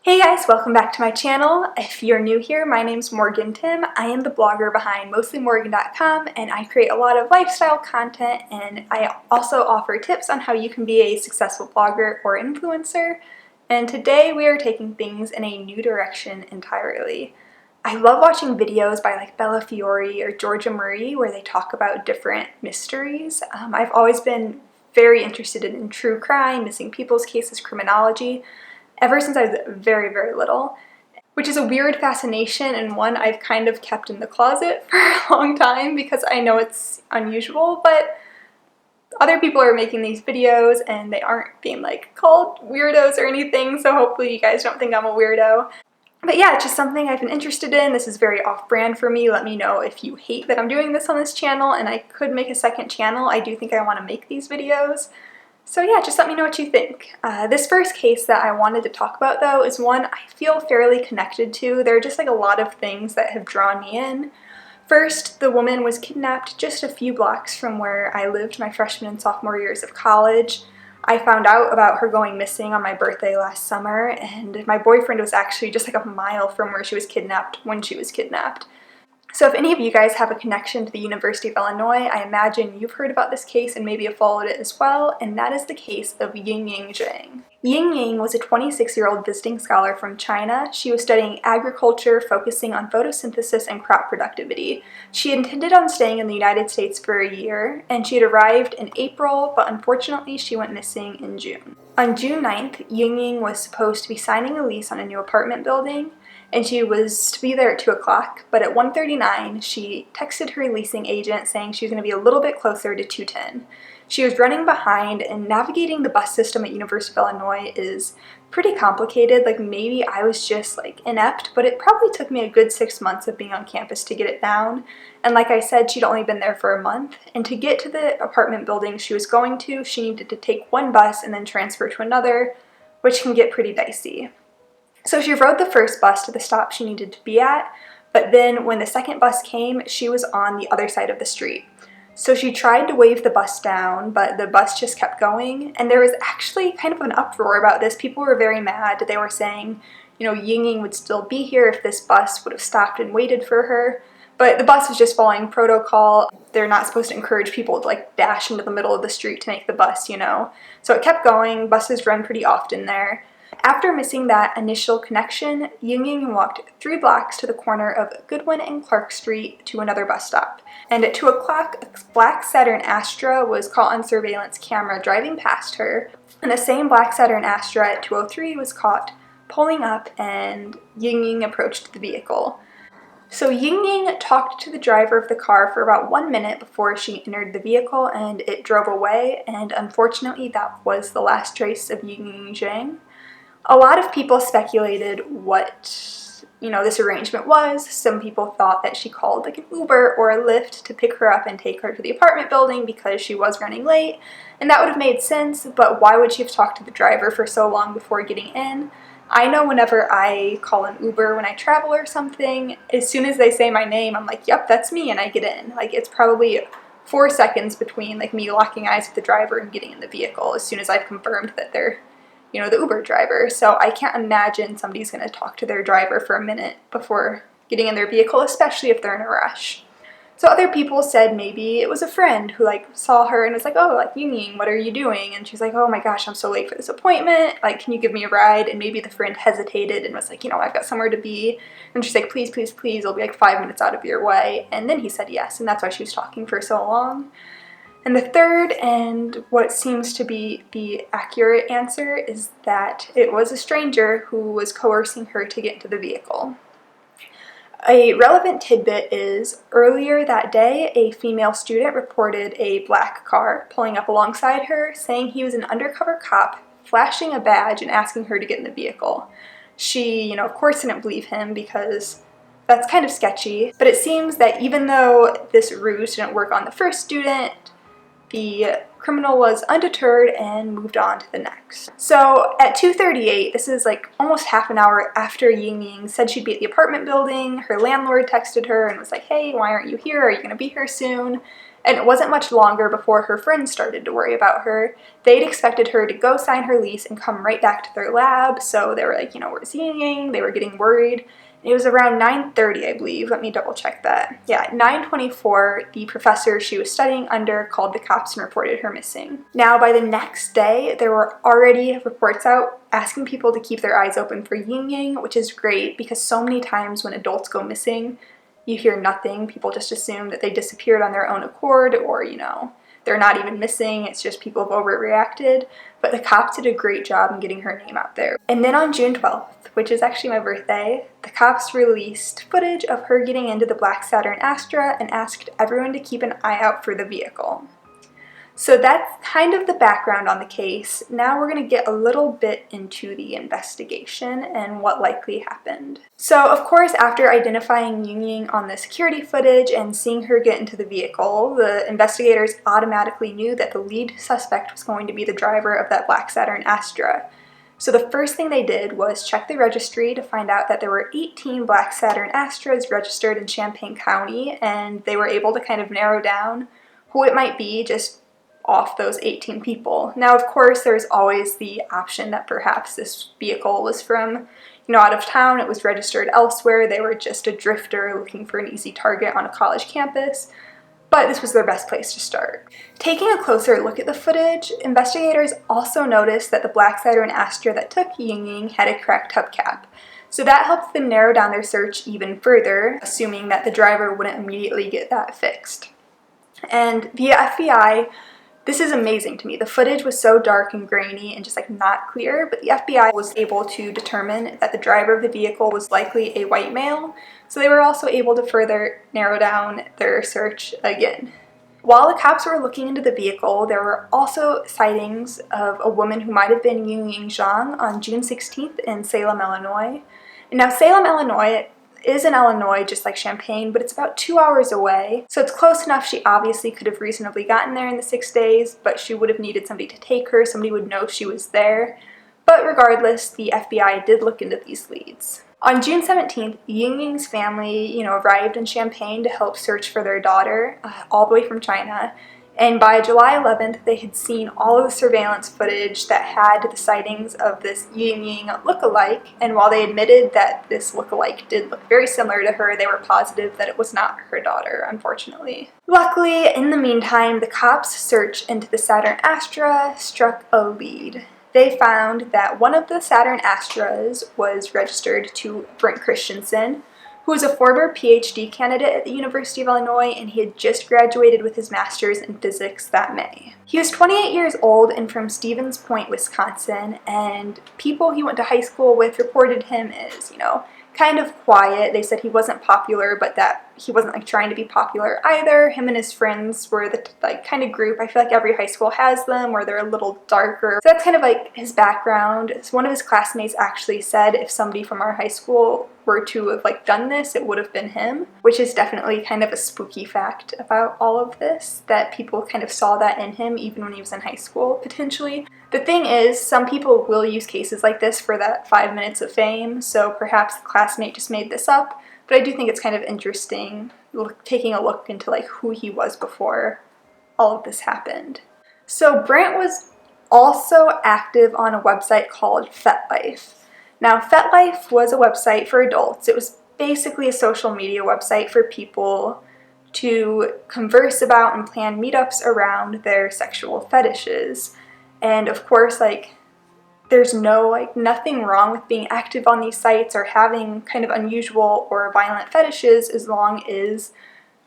Hey guys, welcome back to my channel. If you're new here, my name's Timm. I am the blogger behind moslymorgan.com, and I create a lot of lifestyle content, and I also offer tips on how you can be a successful blogger or influencer. And today we are taking things in a new direction entirely. I love watching videos by like Bella Fiore or Georgia Murray where they talk about different mysteries. I've always been very interested in true crime, missing people's cases, criminology, ever since I was very, very little, which is a weird fascination and one I've kind of kept in the closet for a long time because I know it's unusual, but other people are making these videos and they aren't being like called weirdos or anything, so hopefully you guys don't think I'm a weirdo. But yeah, it's just something I've been interested in. This is very off-brand for me. Let me know if you hate that I'm doing this on this channel, and I could make a second channel. I do think I want to make these videos. So yeah, just let me know what you think. This first case that I wanted to talk about though is one I feel fairly connected to. There are just like a lot of things that have drawn me in. First, the woman was kidnapped just a few blocks from where I lived my freshman and sophomore years of college. I found out about her going missing on my birthday last summer, and my boyfriend was actually just like a mile from where she was kidnapped when she was kidnapped. So if any of you guys have a connection to the University of Illinois, I imagine you've heard about this case and maybe have followed it as well, and that is the case of YingYing Zhang. YingYing was a 26-year-old visiting scholar from China. She was studying agriculture, focusing on photosynthesis and crop productivity. She intended on staying in the United States for a year, and she had arrived in April, but unfortunately she went missing in June. On June 9th, YingYing was supposed to be signing a lease on a new apartment building, and she was to be there at 2 o'clock, but at 1:39 she texted her leasing agent saying she was going to be a little bit closer to 2:10. She was running behind, and navigating the bus system at University of Illinois is pretty complicated. Like, maybe I was just like inept, but it probably took me a good 6 months of being on campus to get it down. And like I said, she'd only been there for a month, and to get to the apartment building she was going to, she needed to take one bus and then transfer to another, which can get pretty dicey. So she rode the first bus to the stop she needed to be at, but then when the second bus came, she was on the other side of the street. So she tried to wave the bus down, but the bus just kept going, and there was actually kind of an uproar about this. People were very mad. They were saying, YingYing would still be here if this bus would have stopped and waited for her, but the bus was just following protocol. They're not supposed to encourage people to like dash into the middle of the street to make the bus, So it kept going. Buses run pretty often there. After missing that initial connection, YingYing walked 3 blocks to the corner of Goodwin and Clark Street to another bus stop. And at 2 o'clock, a black Saturn Astra was caught on surveillance camera driving past her. And the same black Saturn Astra at 2:03 was caught pulling up, and YingYing approached the vehicle. So YingYing talked to the driver of the car for about 1 minute before she entered the vehicle, and it drove away, and unfortunately that was the last trace of YingYing Zhang. A lot of people speculated what, this arrangement was. Some people thought that she called like an Uber or a Lyft to pick her up and take her to the apartment building because she was running late, and that would have made sense, but why would she have talked to the driver for so long before getting in? I know whenever I call an Uber when I travel or something, as soon as they say my name, I'm like, yep, that's me, and I get in. Like, it's probably 4 seconds between like me locking eyes with the driver and getting in the vehicle as soon as I've confirmed that they're the Uber driver. So I can't imagine somebody's going to talk to their driver for a minute before getting in their vehicle, especially if they're in a rush. So other people said maybe it was a friend who like saw her and was like, oh, like, YingYing, what are you doing? And she's like, oh my gosh, I'm so late for this appointment. Like, can you give me a ride? And maybe the friend hesitated and was like, I've got somewhere to be. And she's like, please, please, please, I'll be like 5 minutes out of your way. And then he said yes, and that's why she was talking for so long. And the third, and what seems to be the accurate answer, is that it was a stranger who was coercing her to get into the vehicle. A relevant tidbit is, earlier that day, a female student reported a black car pulling up alongside her, saying he was an undercover cop, flashing a badge and asking her to get in the vehicle. She, of course didn't believe him because that's kind of sketchy, but it seems that even though this ruse didn't work on the first student, the criminal was undeterred and moved on to the next. So at 2:38, this is like almost half an hour after YingYing said she'd be at the apartment building, her landlord texted her and was like, hey, why aren't you here? Are you going to be here soon? And it wasn't much longer before her friends started to worry about her. They'd expected her to go sign her lease and come right back to their lab, so they were like, where's YingYing? They were getting worried. It was around 9:30, I believe. Let me double check that. Yeah, at 9:24, the professor she was studying under called the cops and reported her missing. Now, by the next day, there were already reports out asking people to keep their eyes open for YingYing, which is great because so many times when adults go missing, you hear nothing. People just assume that they disappeared on their own accord or, they're not even missing. It's just people have overreacted. But the cops did a great job in getting her name out there. And then on June 12th, which is actually my birthday, the cops released footage of her getting into the black Saturn Astra and asked everyone to keep an eye out for the vehicle. So that's kind of the background on the case. Now we're going to get a little bit into the investigation and what likely happened. So of course, after identifying YingYing on the security footage and seeing her get into the vehicle, the investigators automatically knew that the lead suspect was going to be the driver of that black Saturn Astra. So the first thing they did was check the registry to find out that there were 18 black Saturn Astras registered in Champaign County, and they were able to kind of narrow down who it might be just off those 18 people. Now, of course, there's always the option that perhaps this vehicle was from, out of town, it was registered elsewhere, they were just a drifter looking for an easy target on a college campus, but this was their best place to start. Taking a closer look at the footage, investigators also noticed that the black Saturn Astra that took YingYing had a cracked hubcap. So that helped them narrow down their search even further, assuming that the driver wouldn't immediately get that fixed. And the FBI, this is amazing to me. The footage was so dark and grainy and just not clear, but the FBI was able to determine that the driver of the vehicle was likely a white male, so they were also able to further narrow down their search again. While the cops were looking into the vehicle, there were also sightings of a woman who might have been YingYing Zhang on June 16th in Salem, Illinois. And now Salem, Illinois is in Illinois, just like Champaign, but it's about 2 hours away, so it's close enough. She obviously could have reasonably gotten there in the 6 days, but she would have needed somebody to take her, somebody would know she was there. But regardless, the FBI did look into these leads. On June 17th, YingYing's family, arrived in Champaign to help search for their daughter, all the way from China. And by July 11th, they had seen all of the surveillance footage that had the sightings of this YingYing look-alike, and while they admitted that this look-alike did look very similar to her, they were positive that it was not her daughter, unfortunately. Luckily, in the meantime, the cops' search into the Saturn Astra struck a lead. They found that one of the Saturn Astras was registered to Brent Christensen, who was a former PhD candidate at the University of Illinois, and he had just graduated with his master's in physics that May. He was 28 years old and from Stevens Point, Wisconsin, and people he went to high school with reported him as, kind of quiet. They said he wasn't popular, but that he wasn't trying to be popular either. Him and his friends were the kind of group, I feel like every high school has them, where they're a little darker. So that's kind of his background. So one of his classmates actually said if somebody from our high school were to have done this, it would have been him, which is definitely kind of a spooky fact about all of this, that people kind of saw that in him even when he was in high school, potentially. The thing is, some people will use cases like this for that 5 minutes of fame, so perhaps the classmate just made this up, but I do think it's kind of interesting taking a look into who he was before all of this happened. So Brant was also active on a website called FetLife. Now, FetLife was a website for adults. It was basically a social media website for people to converse about and plan meetups around their sexual fetishes. And of course, there's nothing wrong with being active on these sites or having kind of unusual or violent fetishes as long as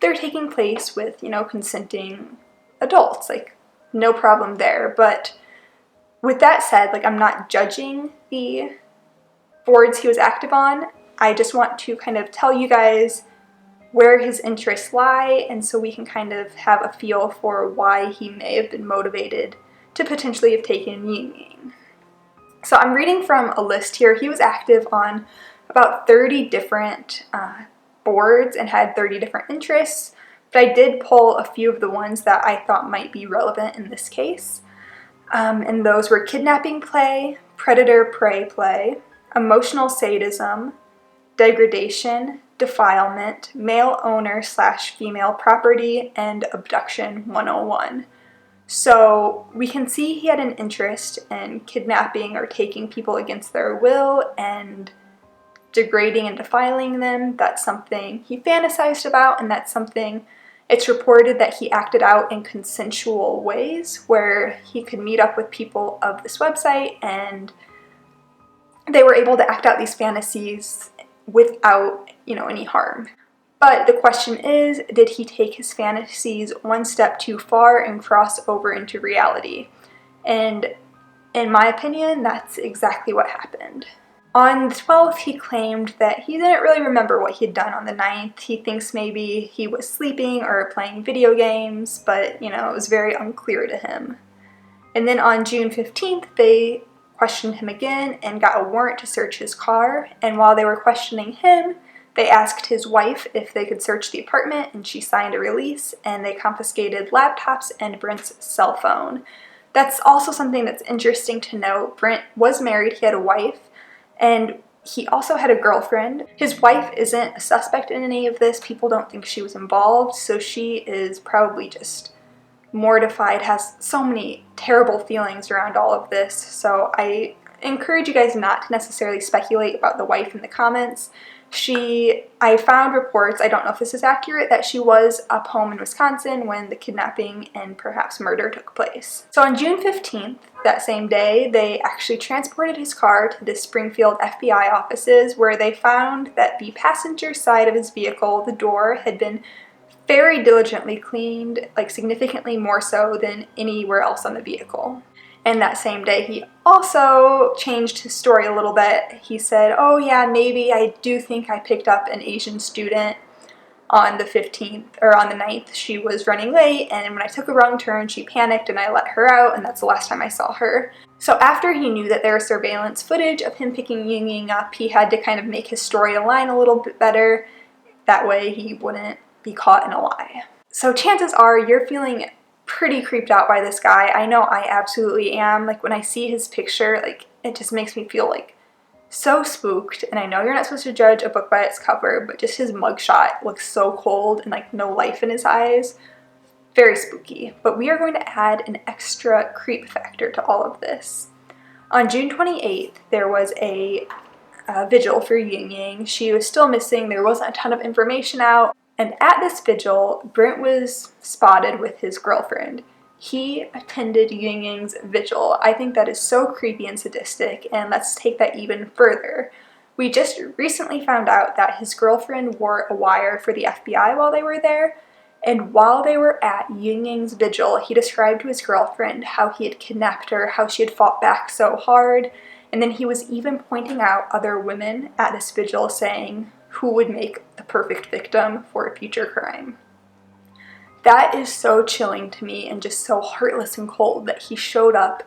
they're taking place with, consenting adults. No problem there. But with that said, I'm not judging the boards he was active on. I just want to kind of tell you guys where his interests lie, and so we can kind of have a feel for why he may have been motivated to potentially have taken YingYing. So I'm reading from a list here. He was active on about 30 different boards and had 30 different interests, But I did pull a few of the ones that I thought might be relevant in this case. And those were kidnapping play, predator-prey play, emotional sadism, degradation, defilement, male owner/female property, and abduction 101. So we can see he had an interest in kidnapping or taking people against their will and degrading and defiling them. That's something he fantasized about, and that's something it's reported that he acted out in consensual ways where he could meet up with people of this website and they were able to act out these fantasies without, any harm. But the question is, did he take his fantasies one step too far and cross over into reality? And in my opinion, that's exactly what happened. On the 12th, he claimed that he didn't really remember what he'd done on the 9th. He thinks maybe he was sleeping or playing video games, but, it was very unclear to him. And then on June 15th, they questioned him again and got a warrant to search his car. And while they were questioning him, they asked his wife if they could search the apartment, and she signed a release, and they confiscated laptops and Brent's cell phone. That's also something that's interesting to note. Brent was married, he had a wife, and he also had a girlfriend. His wife isn't a suspect in any of this. People don't think she was involved, so she is probably just mortified, has so many terrible feelings around all of this. So I encourage you guys not to necessarily speculate about the wife in the comments. I found reports, I don't know if this is accurate, that she was up home in Wisconsin when the kidnapping and perhaps murder took place. So on June 15th, that same day, they actually transported his car to the Springfield FBI offices where they found that the passenger side of his vehicle, the door, had been very diligently cleaned, like significantly more so than anywhere else on the vehicle. And that same day, he also changed his story a little bit. He said, oh yeah, maybe I do think I picked up an Asian student on the 15th, or on the 9th. She was running late, and when I took a wrong turn, she panicked and I let her out, and that's the last time I saw her. So after he knew that there was surveillance footage of him picking YingYing up, he had to kind of make his story align a little bit better. That way he wouldn't be caught in a lie. So chances are you're feeling pretty creeped out by this guy. I know I absolutely am. Like when I see his picture, like it just makes me feel like so spooked. And I know you're not supposed to judge a book by its cover, but just his mugshot looks so cold and like no life in his eyes. Very spooky. But we are going to add an extra creep factor to all of this. On June 28th, there was a vigil for YingYing. She was still missing. There wasn't a ton of information out. And at this vigil, Brent was spotted with his girlfriend. He attended YingYing's vigil. I think that is so creepy and sadistic, and let's take that even further. We just recently found out that his girlfriend wore a wire for the FBI while they were there, and while they were at YingYing's vigil, he described to his girlfriend how he had kidnapped her, how she had fought back so hard, and then he was even pointing out other women at this vigil saying who would make the perfect victim for a future crime. That is so chilling to me and just so heartless and cold that he showed up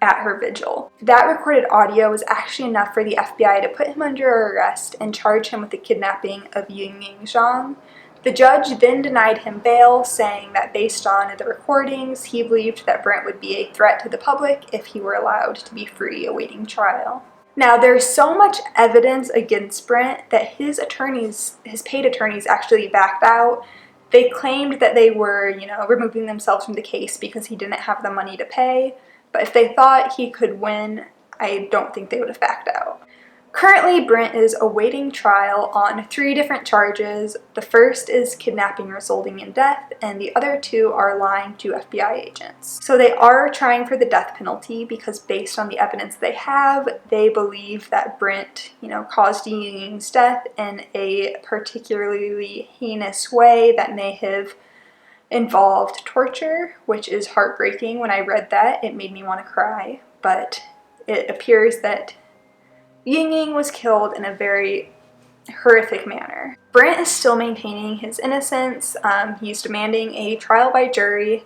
at her vigil. That recorded audio was actually enough for the FBI to put him under arrest and charge him with the kidnapping of YingYing Zhang. The judge then denied him bail, saying that based on the recordings, he believed that Brent would be a threat to the public if he were allowed to be free awaiting trial. Now, there's so much evidence against Brent that his paid attorneys actually backed out. They claimed that they were, removing themselves from the case because he didn't have the money to pay. But if they thought he could win, I don't think they would have backed out. Currently, Brent is awaiting trial on 3 different charges. The first is kidnapping resulting in death, and the other 2 are lying to FBI agents. So they are trying for the death penalty because based on the evidence they have, they believe that Brent, caused YingYing's death in a particularly heinous way that may have involved torture, which is heartbreaking. When I read that, it made me want to cry, but it appears that YingYing was killed in a very horrific manner. Brent is still maintaining his innocence. He's demanding a trial by jury.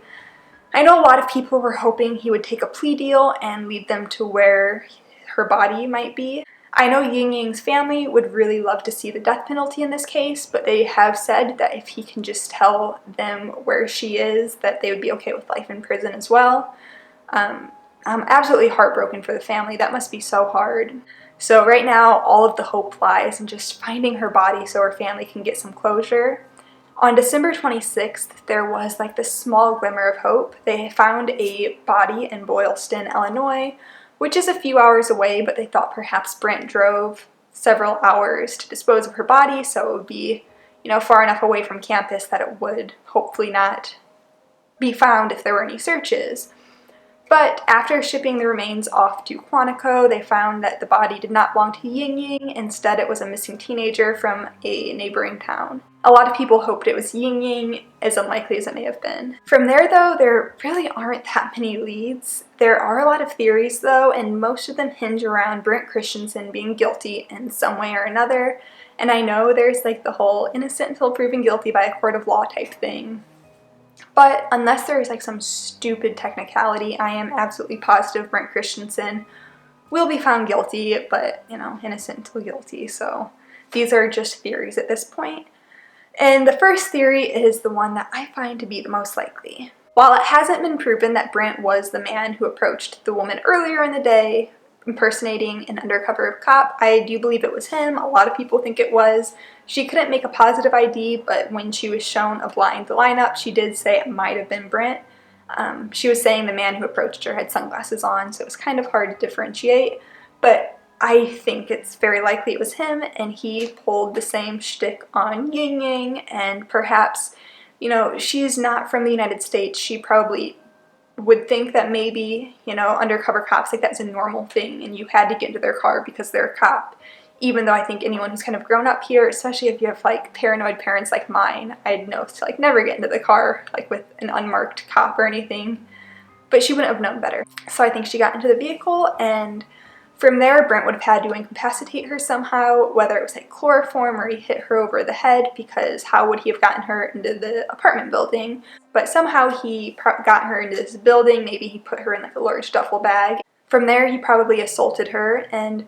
I know a lot of people were hoping he would take a plea deal and lead them to where her body might be. I know YingYang's family would really love to see the death penalty in this case, but they have said that if he can just tell them where she is, that they would be okay with life in prison as well. I'm absolutely heartbroken for the family. That must be so hard. So right now, all of the hope lies in just finding her body so her family can get some closure. On December 26th, there was like this small glimmer of hope. They found a body in Boylston, Illinois, which is a few hours away, but they thought perhaps Brent drove several hours to dispose of her body, so it would be, far enough away from campus that it would hopefully not be found if there were any searches. But after shipping the remains off to Quantico, they found that the body did not belong to YingYang. Instead, it was a missing teenager from a neighboring town. A lot of people hoped it was YingYang, as unlikely as it may have been. From there, though, there really aren't that many leads. There are a lot of theories, though, and most of them hinge around Brent Christensen being guilty in some way or another. And I know there's like the whole innocent until proven guilty by a court of law type thing. But unless there is like some stupid technicality, I am absolutely positive Brent Christensen will be found guilty, but innocent until guilty. So these are just theories at this point. And the first theory is the one that I find to be the most likely. While it hasn't been proven that Brent was the man who approached the woman earlier in the day, impersonating an undercover cop, I do believe it was him. A lot of people think it was. She couldn't make a positive ID, but when she was shown a blind lineup, she did say it might have been Brent. She was saying the man who approached her had sunglasses on, so it was kind of hard to differentiate, but I think it's very likely it was him, and he pulled the same shtick on YingYang, and perhaps, she's not from the United States. She probably would think that maybe, undercover cops, like that's a normal thing, and you had to get into their car because they're a cop. Even though I think anyone who's kind of grown up here, especially if you have like paranoid parents like mine, I'd know to like never get into the car like with an unmarked cop or anything. But she wouldn't have known better. So I think she got into the vehicle, and from there, Brent would have had to incapacitate her somehow, whether it was like chloroform or he hit her over the head, because how would he have gotten her into the apartment building? But somehow he got her into this building. Maybe he put her in like a large duffel bag. From there, he probably assaulted her, and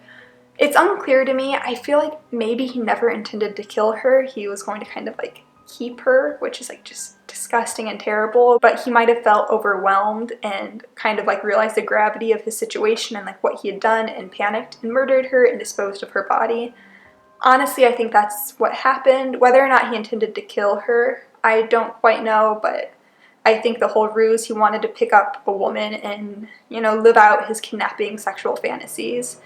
it's unclear to me. I feel like maybe he never intended to kill her. He was going to kind of like keep her, which is like just disgusting and terrible, but he might have felt overwhelmed and kind of like realized the gravity of his situation and like what he had done and panicked and murdered her and disposed of her body. Honestly, I think that's what happened. Whether or not he intended to kill her, I don't quite know, but I think the whole ruse, he wanted to pick up a woman and, live out his kidnapping sexual fantasies,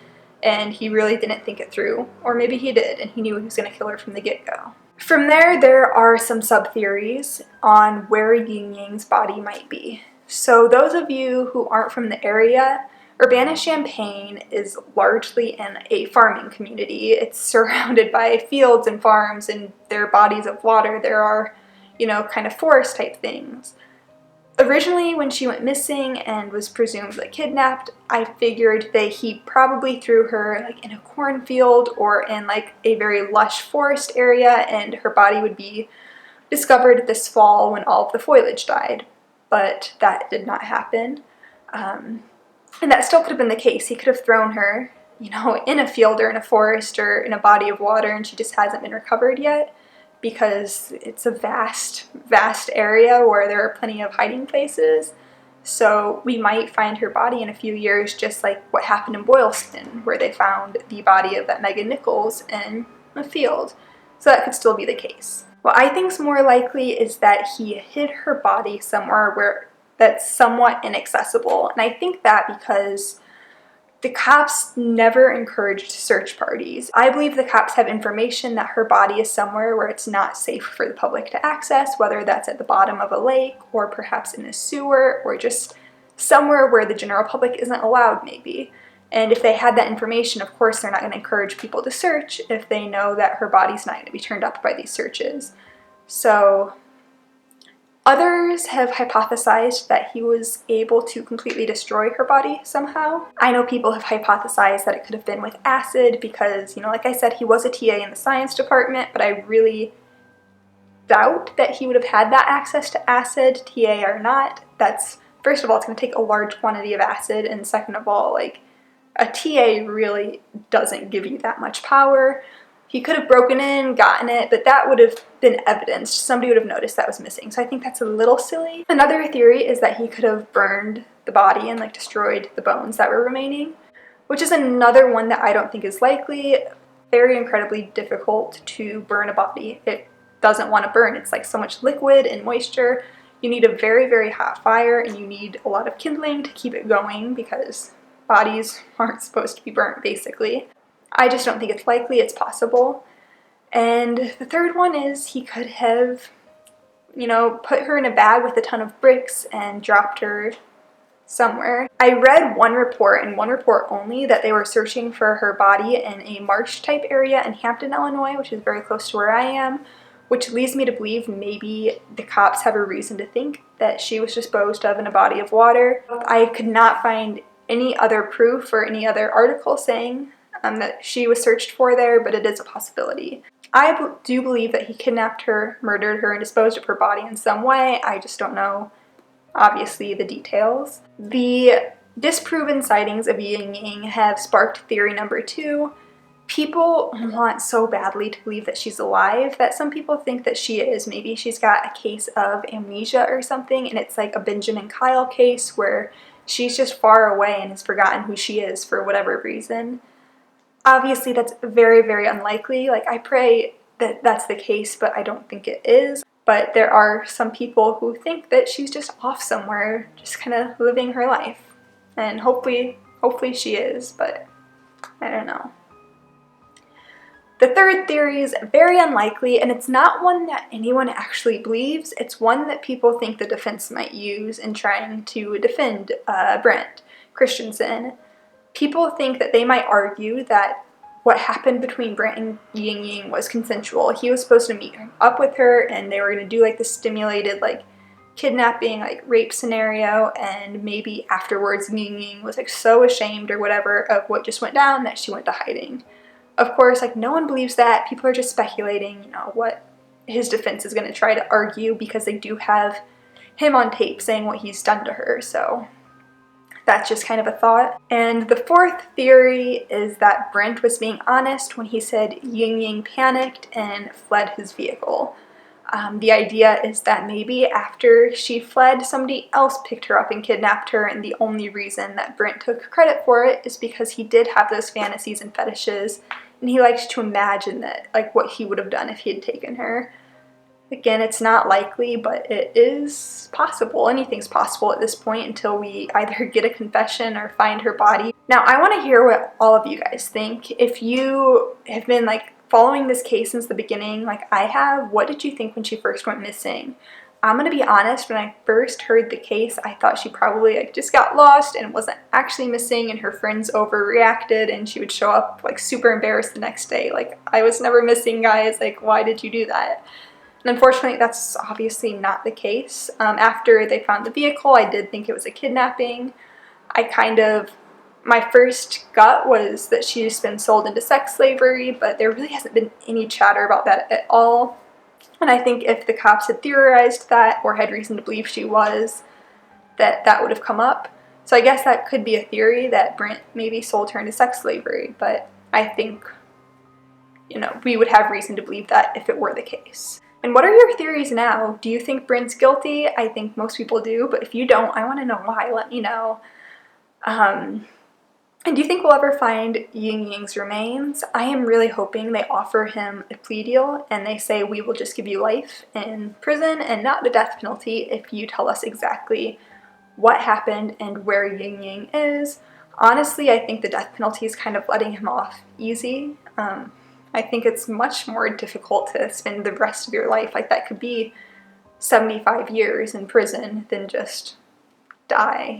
and he really didn't think it through. Or maybe he did, and he knew he was going to kill her from the get-go. From there are some sub-theories on where YingYang's body might be. So those of you who aren't from the area, Urbana-Champaign is largely in a farming community. It's surrounded by fields and farms, and there are bodies of water. There are, kind of forest type things. Originally, when she went missing and was presumed like kidnapped, I figured that he probably threw her like in a cornfield or in like a very lush forest area, and her body would be discovered this fall when all of the foliage died. But that did not happen. And that still could have been the case. He could have thrown her, in a field or in a forest or in a body of water, and she just hasn't been recovered yet, because it's a vast, vast area where there are plenty of hiding places. So we might find her body in a few years, just like what happened in Boylston, where they found the body of that Megan Nichols in a field. So that could still be the case. What I think is more likely is that he hid her body somewhere where that's somewhat inaccessible. And I think that because the cops never encouraged search parties. I believe the cops have information that her body is somewhere where it's not safe for the public to access, whether that's at the bottom of a lake or perhaps in a sewer or just somewhere where the general public isn't allowed maybe. And if they had that information, of course, they're not going to encourage people to search if they know that her body's not going to be turned up by these searches. So others have hypothesized that he was able to completely destroy her body somehow. I know people have hypothesized that it could have been with acid because, like I said, he was a TA in the science department, but I really doubt that he would have had that access to acid, TA or not. That's, first of all, it's going to take a large quantity of acid, and second of all, a TA really doesn't give you that much power. He could have broken in, gotten it, but that would have been evidenced. Somebody would have noticed that was missing. So I think that's a little silly. Another theory is that he could have burned the body and like destroyed the bones that were remaining, which is another one that I don't think is likely. Very incredibly difficult to burn a body. It doesn't want to burn. It's like so much liquid and moisture. You need a very, very hot fire, and you need a lot of kindling to keep it going because bodies aren't supposed to be burnt, basically. I just don't think it's likely. It's possible. And the third one is he could have, put her in a bag with a ton of bricks and dropped her somewhere. I read one report, and one report only, that they were searching for her body in a marsh type area in Hampton, Illinois, which is very close to where I am, which leads me to believe maybe the cops have a reason to think that she was disposed of in a body of water. I could not find any other proof or any other article saying that she was searched for there, but it is a possibility. I do believe that he kidnapped her, murdered her, and disposed of her body in some way. I just don't know, obviously, the details. The disproven sightings of YingYing have sparked theory number 2. People want so badly to believe that she's alive that some people think that she is. Maybe she's got a case of amnesia or something, and it's like a Benjamin Kyle case where she's just far away and has forgotten who she is for whatever reason. Obviously, that's very, very unlikely. Like, I pray that that's the case, but I don't think it is. But there are some people who think that she's just off somewhere, just kind of living her life. And hopefully she is, but I don't know. The third theory is very unlikely, and it's not one that anyone actually believes. It's one that people think the defense might use in trying to defend Brent Christensen. People think that they might argue that what happened between Brent and YingYing was consensual. He was supposed to meet up with her, and they were going to do like the stimulated like kidnapping, like rape scenario, and maybe afterwards YingYing was like so ashamed or whatever of what just went down that she went to hiding. Of course, like, no one believes that. People are just speculating, what his defense is going to try to argue, because they do have him on tape saying what he's done to her, so that's just kind of a thought. And the fourth theory is that Brent was being honest when he said YingYing panicked and fled his vehicle. The idea is that maybe after she fled, somebody else picked her up and kidnapped her, and the only reason that Brent took credit for it is because he did have those fantasies and fetishes, and he likes to imagine that, like, what he would have done if he had taken her. Again, it's not likely, but it is possible. Anything's possible at this point until we either get a confession or find her body. Now, I want to hear what all of you guys think. If you have been, like, following this case since the beginning, like I have, what did you think when she first went missing? I'm gonna be honest, when I first heard the case, I thought she probably like just got lost and wasn't actually missing, and her friends overreacted and she would show up like super embarrassed the next day. Like, I was never missing, guys. Like, why did you do that? And unfortunately, that's obviously not the case. After they found the vehicle, I did think it was a kidnapping. My first gut was that she's been sold into sex slavery, but there really hasn't been any chatter about that at all. And I think if the cops had theorized that or had reason to believe she was, that would have come up. So I guess that could be a theory that Brent maybe sold her into sex slavery, but I think, we would have reason to believe that if it were the case. And what are your theories now? Do you think Brent's guilty? I think most people do, but if you don't, I want to know why. Let me know. And do you think we'll ever find YingYing's remains? I am really hoping they offer him a plea deal and they say, we will just give you life in prison and not the death penalty if you tell us exactly what happened and where YingYing is. Honestly, I think the death penalty is kind of letting him off easy. I think it's much more difficult to spend the rest of your life. Like, that could be 75 years in prison than just die,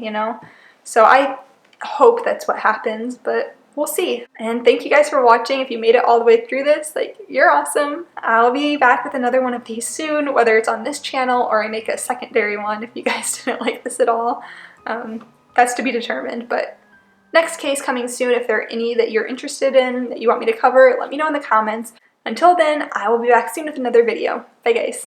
So I hope that's what happens, but we'll see. And thank you guys for watching. If you made it all the way through this, like, you're awesome. I'll be back with another one of these soon, whether it's on this channel or I make a secondary one if you guys didn't like this at all. That's to be determined, but next case coming soon. If there are any that you're interested in, that you want me to cover, let me know in the comments. Until then, I will be back soon with another video. Bye, guys.